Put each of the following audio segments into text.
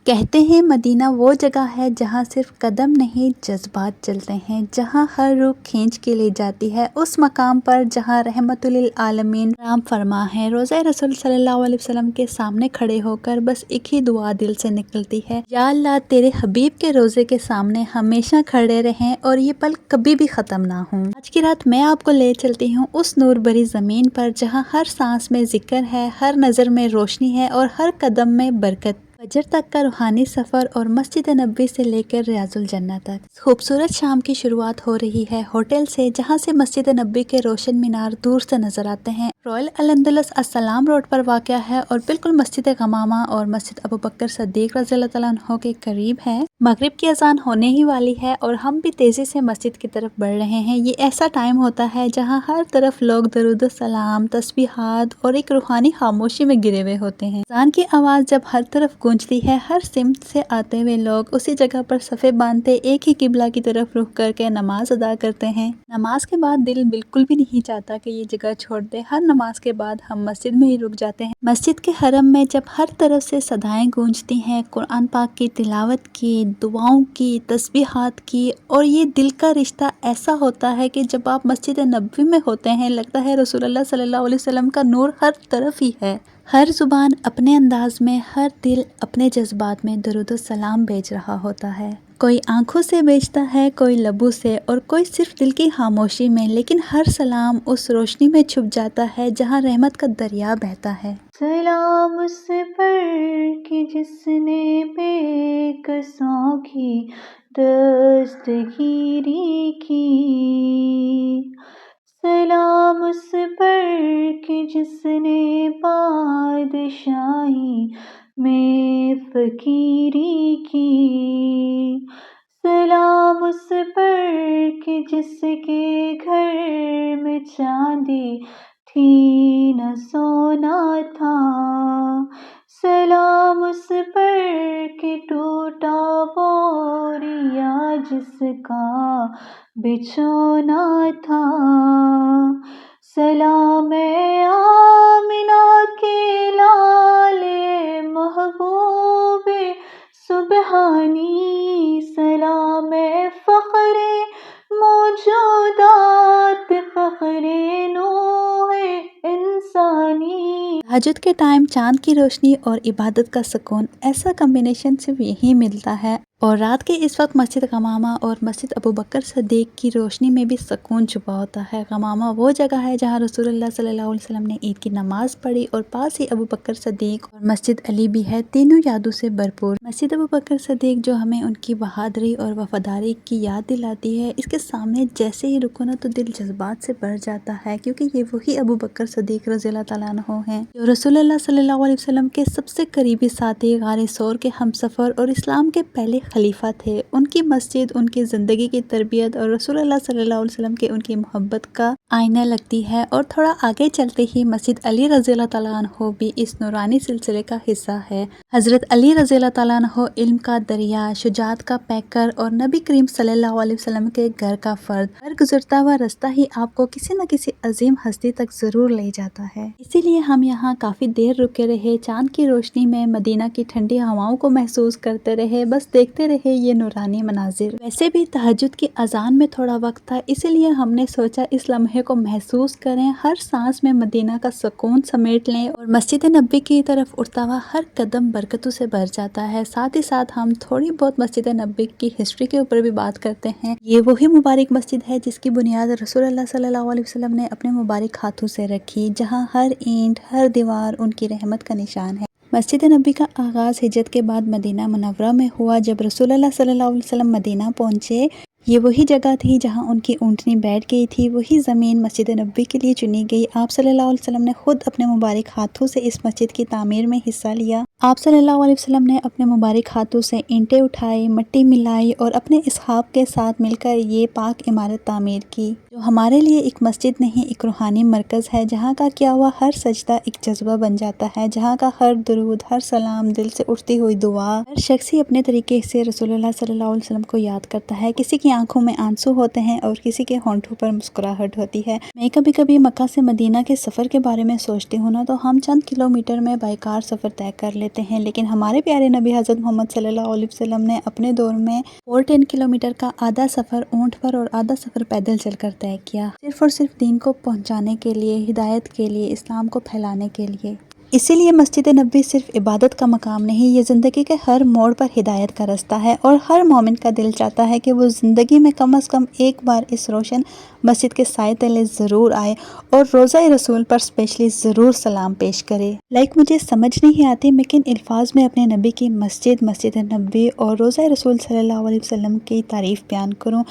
کہتے ہیں مدینہ وہ جگہ ہے جہاں صرف قدم نہیں جذبات چلتے ہیں، جہاں ہر روح کھینچ کے لے جاتی ہے اس مقام پر جہاں رحمت للعالمین رام فرما ہے۔ روضہ رسول صلی اللہ علیہ وسلم کے سامنے کھڑے ہو کر بس ایک ہی دعا دل سے نکلتی ہے، یا اللہ تیرے حبیب کے روضے کے سامنے ہمیشہ کھڑے رہیں اور یہ پل کبھی بھی ختم نہ ہوں۔ آج کی رات میں آپ کو لے چلتی ہوں اس نور بری زمین پر جہاں ہر سانس میں ذکر ہے، ہر نظر میں روشنی ہے اور ہر قدم میں برکت۔ فجر تک کا روحانی سفر اور مسجد نبوی سے لے کر ریاض الجنہ تک خوبصورت شام کی شروعات ہو رہی ہے ہوٹل سے، جہاں سے مسجد نبوی کے روشن مینار دور سے نظر آتے ہیں۔ رائل الاندلس السلام روڈ پر واقع ہے اور بالکل مسجد غمامہ اور مسجد ابوبکر صدیق رضی اللہ تعالیٰ عنہ کے قریب ہے۔ مغرب کی اذان ہونے ہی والی ہے اور ہم بھی تیزی سے مسجد کی طرف بڑھ رہے ہیں۔ یہ ایسا ٹائم ہوتا ہے جہاں ہر طرف لوگ درود و سلام، تسبیحات اور ایک روحانی خاموشی میں گرے ہوئے ہوتے ہیں۔ اذان کی آواز جب ہر طرف گونجتی ہے، ہر سمت سے آتے ہوئے لوگ اسی جگہ پر صفیں باندھتے ایک ہی قبلہ کی طرف رخ کر کے نماز ادا کرتے ہیں۔ نماز کے بعد دل بالکل بھی نہیں چاہتا کہ یہ جگہ چھوڑ دے۔ ہر نماز کے بعد ہم مسجد میں ہی رک جاتے ہیں۔ مسجد کے حرم میں جب ہر طرف سے صدائیں گونجتی ہیں، قرآن پاک کی تلاوت کی، دعاؤں کی، تسبیحات کی، اور یہ دل کا رشتہ ایسا ہوتا ہے کہ جب آپ مسجد نبوی میں ہوتے ہیں لگتا ہے رسول اللہ صلی اللہ علیہ وسلم کا نور ہر طرف ہی ہے۔ ہر زبان اپنے انداز میں، ہر دل اپنے جذبات میں درود و سلام بھیج رہا ہوتا ہے۔ کوئی آنکھوں سے بھیجتا ہے، کوئی لبوں سے، اور کوئی صرف دل کی خاموشی میں، لیکن ہر سلام اس روشنی میں چھپ جاتا ہے جہاں رحمت کا دریا بہتا ہے۔ سلام اس پر کہ جس نے بے کسوں کی دستگیری کی، سلام اس پر کہ جس نے بادشاہی میں فقیری کی، سلام اس پر کہ جس کے گھر میں چاندی تھی نہ سونا تھا، سلام اس پر کہ ٹوٹا بوریا جس کا بچھونا تھا، سلام آمنہ کے لال محبوب سبحانی، سلام فخر موجودات، فخر نوح انسانی۔ تہجد کے ٹائم چاند کی روشنی اور عبادت کا سکون، ایسا کمبینیشن صرف یہی ملتا ہے، اور رات کے اس وقت مسجد غمامہ اور مسجد ابوبکر صدیق کی روشنی میں بھی سکون چھپا ہوتا ہے۔ غمامہ وہ جگہ ہے جہاں رسول اللہ صلی اللہ علیہ وسلم نے عید کی نماز پڑھی، اور پاس ہی ابوبکر صدیق اور مسجد علی بھی ہے، تینوں یادوں سے بھرپور۔ مسجد ابوبکر صدیق جو ہمیں ان کی بہادری اور وفاداری کی یاد دلاتی ہے، اس کے سامنے جیسے ہی رکو نا تو دل جذبات سے بھر جاتا ہے، کیونکہ یہ وہی ابوبکر صدیق رضی اللہ تعالیٰ عنہ ہیں جو رسول اللہ صلی اللہ علیہ وسلم کے سب سے قریبی ساتھی، غار ثور کے ہمسفر اور اسلام کے پہلے خلیفہ تھے۔ ان کی مسجد ان کی زندگی کی تربیت اور رسول اللہ صلی اللہ علیہ وسلم کے ان کی محبت کا آئینہ لگتی ہے، اور تھوڑا آگے چلتے ہی مسجد علی رضی اللہ تعالیٰ عنہ بھی اس نورانی سلسلے کا حصہ ہے۔ حضرت علی رضی اللہ تعالیٰ عنہ علم کا دریا، شجاعت کا پیکر، اور نبی کریم صلی اللہ علیہ وسلم کے گھر کا فرد۔ ہر گزرتا ہوا رستہ ہی آپ کو کسی نہ کسی عظیم ہستی تک ضرور لے جاتا ہے۔ اسی لیے ہم یہاں کافی دیر رکے رہے، چاند کی روشنی میں مدینہ کی ٹھنڈی ہواؤں کو محسوس کرتے رہے، بس دیکھتے رہے یہ نورانی مناظر۔ ویسے بھی تہجد کی اذان میں تھوڑا وقت تھا، اسی لیے ہم نے سوچا اس لمحے کو محسوس کریں، ہر سانس میں مدینہ کا سکون سمیٹ لیں، اور مسجد نبوی کی طرف اٹھتا ہوا ہر قدم برکتوں سے بھر جاتا ہے۔ ساتھ ہی ساتھ ہم تھوڑی بہت مسجد نبوی کی ہسٹری کے اوپر بھی بات کرتے ہیں۔ یہ وہی مبارک مسجد ہے جس کی بنیاد رسول اللہ صلی اللہ علیہ وسلم نے اپنے مبارک ہاتھوں سے رکھی، جہاں ہر اینٹ، ہر دیوار ان کی رحمت کا نشان ہے۔ مسجد نبوی کا آغاز ہجرت کے بعد مدینہ منورہ میں ہوا، جب رسول اللہ صلی اللہ علیہ وسلم مدینہ پہنچے۔ یہ وہی جگہ تھی جہاں ان کی اونٹنی بیٹھ گئی تھی، وہی زمین مسجد نبوی کے لیے چنی گئی۔ آپ صلی اللہ علیہ وسلم نے خود اپنے مبارک ہاتھوں سے اس مسجد کی تعمیر میں حصہ لیا۔ آپ صلی اللہ علیہ وسلم نے اپنے مبارک ہاتھوں سے اینٹیں اٹھائی، مٹی ملائی، اور اپنے اصحاب کے ساتھ مل کر یہ پاک عمارت تعمیر کی، جو ہمارے لیے ایک مسجد نہیں، ایک روحانی مرکز ہے، جہاں کا کیا ہوا ہر سجدہ ایک جذبہ بن جاتا ہے، جہاں کا ہر درود، ہر سلام، دل سے اٹھتی ہوئی دعا، ہر شخص ہی اپنے طریقے سے رسول اللہ صلی اللہ علیہ وسلم کو یاد کرتا ہے۔ کسی کی آنکھوں میں آنسو ہوتے ہیں اور کسی کے ہونٹوں پر مسکراہٹ ہوتی ہے۔ میں کبھی کبھی مکہ سے مدینہ کے سفر کے بارے میں سوچتی ہوں نا، تو ہم چند کلومیٹر میں بائی کار سفر طے کر لیتے ہیں، لیکن ہمارے پیارے نبی حضرت محمد صلی اللہ علیہ وسلم نے اپنے دور میں 410 کلومیٹر کا آدھا سفر اونٹ پر اور آدھا سفر پیدل چل کر طے کیا، صرف اور صرف دین کو پہنچانے کے لیے، ہدایت کے لیے، اسلام کو پھیلانے کے لیے۔ اسی لیے مسجد نبوی صرف عبادت کا مقام نہیں، یہ زندگی کے ہر موڑ پر ہدایت کا رستہ ہے، اور ہر مومن کا دل چاہتا ہے کہ وہ زندگی میں کم از کم ایک بار اس روشن مسجد کے سائے تلے ضرور آئے اور روضہ رسول پر اسپیشلی ضرور سلام پیش کرے۔ مجھے سمجھ نہیں آتی میں کن الفاظ میں اپنے نبی کی مسجد نبوی اور روضہ رسول صلی اللہ علیہ وسلم کی تعریف بیان کروں۔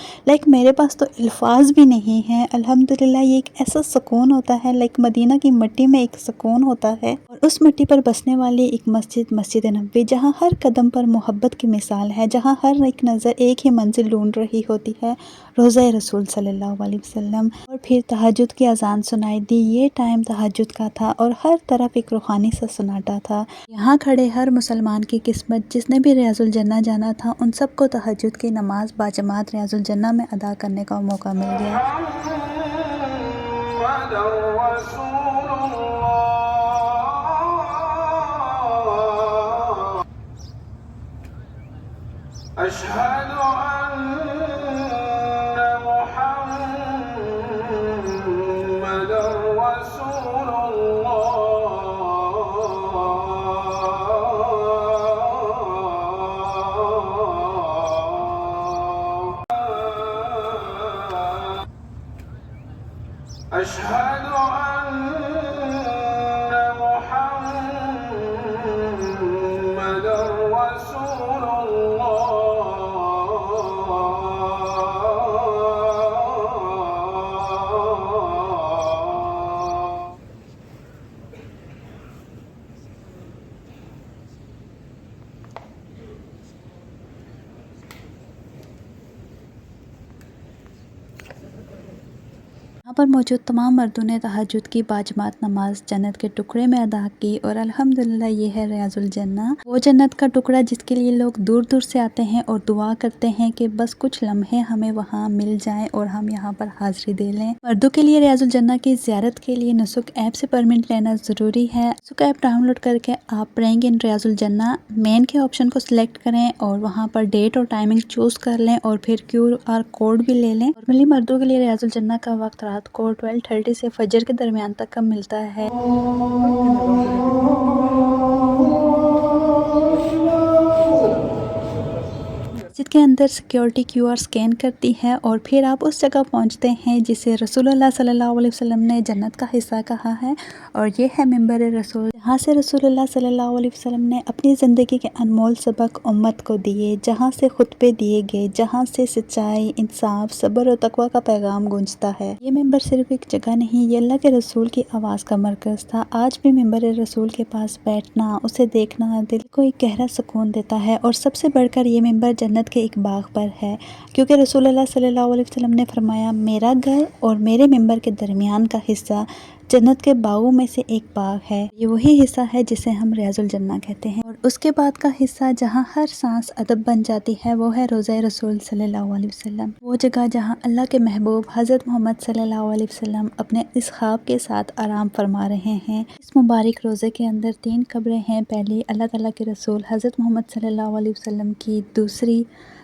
میرے پاس تو الفاظ بھی نہیں ہیں۔ الحمدللہ یہ ایک ایسا سکون ہوتا ہے، مدینہ کی مٹی میں ایک سکون ہوتا ہے، اور اس مٹی پر بسنے والی ایک مسجد نبوی جہاں ہر قدم پر محبت کی مثال ہے، جہاں ہر ایک نظر ایک ہی منزل ڈھونڈ رہی ہوتی ہے، روضہ رسول صلی اللہ علیہ وسلم۔ اور پھر تہجد کی اذان سنائی دی۔ یہ ٹائم تہجد کا تھا اور ہر طرف ایک روحانی سا سناٹا تھا۔ یہاں کھڑے ہر مسلمان کی قسمت، جس نے بھی ریاض الجنہ جانا تھا، ان سب کو تہجد کی نماز باجماعت ریاض الجنہ میں ادا کرنے کا موقع مل گیا۔ أشهد أن محمد رسول الله أشهد أن محمد رسول یہاں پر موجود تمام مردوں نے تہجد کی باجماعت نماز جنت کے ٹکڑے میں ادا کی، اور الحمدللہ یہ ہے ریاض الجنہ، وہ جنت کا ٹکڑا جس کے لیے لوگ دور دور سے آتے ہیں اور دعا کرتے ہیں کہ بس کچھ لمحے ہمیں وہاں مل جائیں اور ہم یہاں پر حاضری دے لیں۔ مردوں کے لیے ریاض الجنہ کی زیارت کے لیے نسک ایپ سے پرمٹ لینا ضروری ہے۔ نسک ایپ ڈاؤن لوڈ کر کے آپ پریئنگ ان ریاض الجنہ مین کے آپشن کو سلیکٹ کریں اور وہاں پر ڈیٹ اور ٹائمنگ چوز کر لیں، اور پھر QR کوڈ بھی لے لیں۔ نارملی مردوں کے لیے ریاض الجنہ کا وقت رات کو 12:30 سے فجر کے درمیان تک کا ملتا ہے۔ مسجد کے اندر سیکیورٹی QR سکین کرتی ہے اور پھر آپ اس جگہ پہنچتے ہیں جسے رسول اللہ صلی اللہ علیہ وسلم نے جنت کا حصہ کہا ہے، اور یہ ہے منبر رسول، جہاں سے رسول اللہ صلی اللہ علیہ وسلم نے اپنی زندگی کے انمول سبق امت کو دیے، جہاں سے خطبے دیے گئے، جہاں سے سچائی، انصاف، صبر اور تقوی کا پیغام گونجتا ہے۔ یہ منبر صرف ایک جگہ نہیں، یہ اللہ کے رسول کی آواز کا مرکز تھا۔ آج بھی منبر رسول کے پاس بیٹھنا، اسے دیکھنا دل کو ایک گہرا سکون دیتا ہے، اور سب سے بڑھ کر یہ منبر جنت کے ایک باغ پر ہے، کیونکہ رسول اللہ صلی اللہ علیہ وسلم نے فرمایا، میرا گھر اور میرے منبر کے درمیان کا حصہ جنت کے باغوں میں سے ایک باغ ہے۔ یہ وہی حصہ ہے جسے ہم ریاض الجنہ کہتے ہیں، اور اس کے بعد کا حصہ جہاں ہر سانس ادب بن جاتی ہے، وہ ہے روضہ رسول صلی اللہ علیہ وسلم، وہ جگہ جہاں اللہ کے محبوب حضرت محمد صلی اللہ علیہ وسلم اپنے اس خواب کے ساتھ آرام فرما رہے ہیں۔ اس مبارک روضے کے اندر 3 قبریں ہیں، پہلی اللہ تعالیٰ کے رسول حضرت محمد صلی اللہ علیہ وسلم کی، دوسری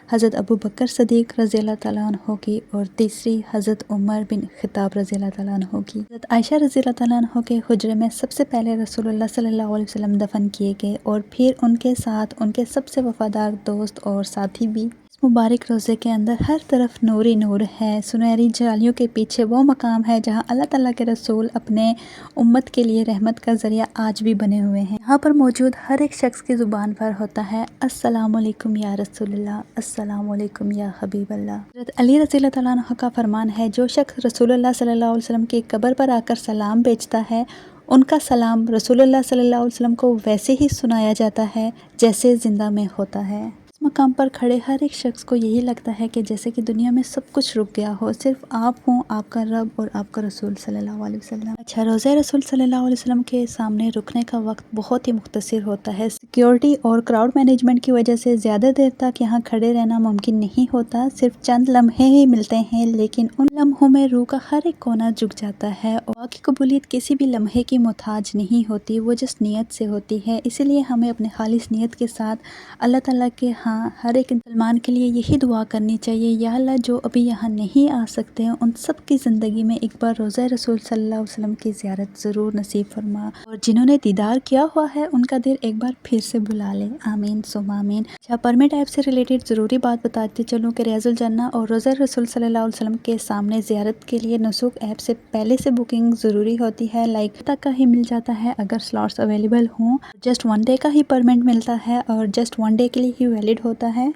حضرت ابو بکر صدیق رضی اللہ تعالیٰ عنہ کی، اور تیسری حضرت عمر بن خطاب رضی اللہ تعالیٰ عنہ کی۔ حضرت عائشہ رضی اللہ تعالیٰ عنہ کے حجرے میں سب سے پہلے رسول اللہ صلی اللہ علیہ وسلم دفن کیے گئے، اور پھر ان کے ساتھ ان کے سب سے وفادار دوست اور ساتھی بھی۔ اس مبارک روزے کے اندر ہر طرف نور ہی نور ہے، سنہری جالیوں کے پیچھے وہ مقام ہے جہاں اللہ تعالیٰ کے رسول اپنے امت کے لیے رحمت کا ذریعہ آج بھی بنے ہوئے ہیں۔ یہاں پر موجود ہر ایک شخص کی زبان پر ہوتا ہے، السلام علیکم یا رسول اللہ، السلام علیکم یا حبیب اللہ۔ حضرت علی رضی اللہ تعالیٰ عنہ کا فرمان ہے، جو شخص رسول اللہ صلی اللہ علیہ وسلم کی قبر پر آ کر سلام بھیجتا ہے، ان کا سلام رسول اللہ صلی اللہ علیہ وسلم کو ویسے ہی سنایا جاتا ہے جیسے زندہ میں ہوتا ہے۔ اس مقام پر کھڑے ہر ایک شخص کو یہی لگتا ہے کہ جیسے کہ دنیا میں سب کچھ رک گیا ہو، صرف آپ ہوں، آپ کا رب اور آپ کا رسول صلی اللہ علیہ وسلم۔ اچھا، روضہ رسول صلی اللہ علیہ وسلم کے سامنے رکنے کا وقت بہت ہی مختصر ہوتا ہے۔ سیکیورٹی اور کراؤڈ مینجمنٹ کی وجہ سے زیادہ دیر تک یہاں کھڑے رہنا ممکن نہیں ہوتا، صرف چند لمحے ہی ملتے ہیں، لیکن ان لمحوں میں روح کا ہر ایک کونا جھک جاتا ہے، اور دعا کی قبولیت کسی بھی لمحے کی محتاج نہیں ہوتی، وہ جس نیت سے ہوتی ہے۔ اسی لیے ہمیں اپنے خالص نیت کے ساتھ اللہ تعالیٰ کے ہاں ہر ایک مسلمان کے لیے یہی دعا کرنی چاہیے، یا اللہ جو ابھی یہاں نہیں آ سکتے ہیں ان سب کی زندگی میں ایک بار روضہ رسول صلی اللہ علیہ وسلم کی زیارت ضرور نصیب فرما، اور جنہوں نے دیدار کیا ہوا ہے ان کا دل ایک بار پھر سے بلا لے، آمین ثم آمین۔ اچھا، پرمٹ ایپ سے ریلیٹڈ ضروری بات بتاتے چلوں کہ ریاض الجنہ اور روضہ رسول صلی اللہ علیہ وسلم کے سامنے زیارت کے لیے نسوک ایپ سے پہلے سے بکنگ ضروری ہوتی ہے، لائک تک کا ہی مل جاتا ہے اگر سلاٹس اویلیبل ہوں، جسٹ 1 ڈے کا ہی پرمٹ ملتا ہے اور جسٹ 1 ڈے کے لیے ہی ویلڈ ہوتا ہے۔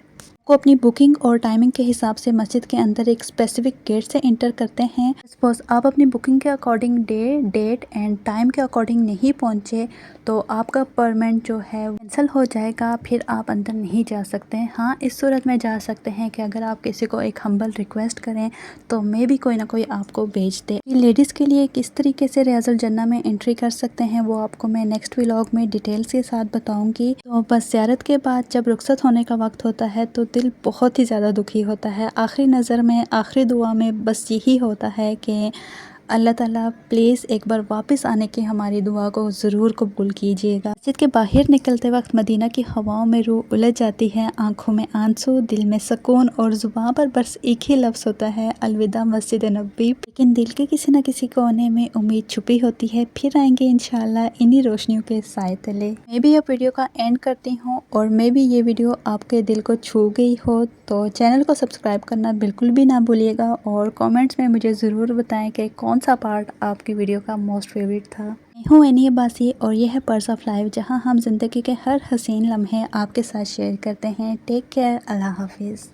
کو اپنی بکنگ اور ٹائمنگ کے حساب سے مسجد کے اندر ایک اسپیسیفک گیٹ سے انٹر کرتے ہیں۔ سپوز آپ اپنی بکنگ کے according day, date and time کے اکارڈنگ نہیں پہنچے تو آپ کا پرمٹ جو ہے کینسل ہو جائے گا، پھر آپ اندر نہیں جا سکتے۔ ہاں، اس صورت میں جا سکتے ہیں کہ اگر آپ کسی کو ایک ہمبل ریکویسٹ کریں تو میں بھی کوئی نہ کوئی آپ کو بھیج دے۔ لیڈیز کے لیے کس طریقے سے ریاض الجنہ میں انٹری کر سکتے ہیں وہ آپ کو میں نیکسٹ ولاگ میں ڈیٹیلز کے ساتھ بتاؤں گی۔ تو بس زیارت کے بعد جب رخصت ہونے کا وقت ہوتا ہے تو دل بہت ہی زیادہ دکھی ہوتا ہے۔ آخری نظر میں، آخری دعا میں بس یہی ہوتا ہے کہ اللہ تعالیٰ پلیز ایک بار واپس آنے کی ہماری دعا کو ضرور قبول کیجیے گا۔ مسجد کے باہر نکلتے وقت مدینہ کی ہواؤں میں روح الجھ جاتی ہے، آنکھوں میں آنسو، دل میں سکون، اور زبان پر بس ایک ہی لفظ ہوتا ہے، الوداع مسجد نبوی۔ لیکن دل کے کسی نہ کسی کونے میں امید چھپی ہوتی ہے، پھر آئیں گے انشاءاللہ انہی روشنیوں کے سائے تلے۔ میں بھی اب ویڈیو کا اینڈ کرتی ہوں، اور میں بھی یہ ویڈیو آپ کے دل کو چھو گئی ہو تو چینل کو سبسکرائب کرنا بالکل بھی نہ بھولیے گا، اور کامنٹس میں مجھے ضرور بتائیں کہ کون سا پارٹ آپ کی ویڈیو کا موسٹ فیوریٹ تھا۔ میں ہوں اینی عباسی، اور یہ ہے پرس آف لائف، جہاں ہم زندگی کے ہر حسین لمحے آپ کے ساتھ شیئر کرتے ہیں۔ ٹیک کیئر، اللہ حافظ۔